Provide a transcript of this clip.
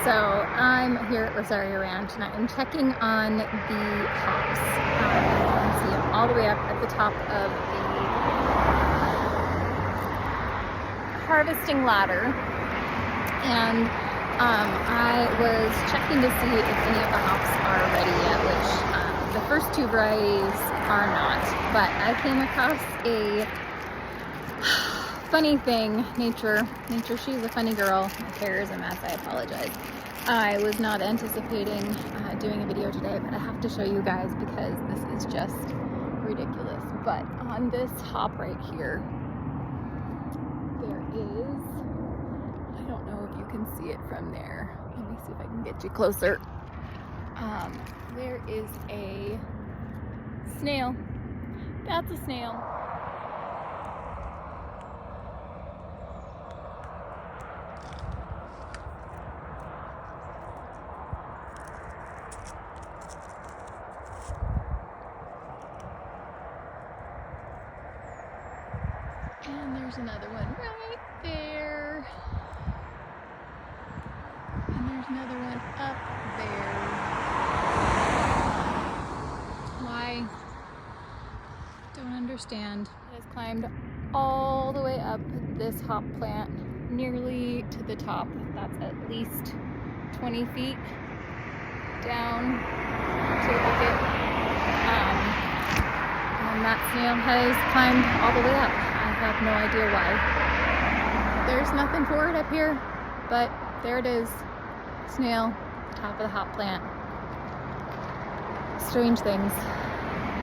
So I'm here at Rosario Ranch and I'm checking on the hops. You can see them all the way up at the top of the harvesting ladder. And I was checking to see if any of the hops are ready yet, which the first two varieties are not. But I came across a funny thing. Nature, she's a funny girl. My hair is a mess, I apologize. I was not anticipating doing a video today, but I have to show you guys because this is just ridiculous. But on this hop right here, there is, I don't know if you can see it from there. Let me see if I can get you closer. There is a snail. That's a snail. And there's another one right there. And there's another one up there. Why? Don't understand. It has climbed all the way up this hop plant, nearly to the top. That's at least 20 feet down to the bucket. And that snail has climbed all the way up. I have no idea why. There's nothing for it up here, but there it is. Snail, top of the hop plant. Strange things.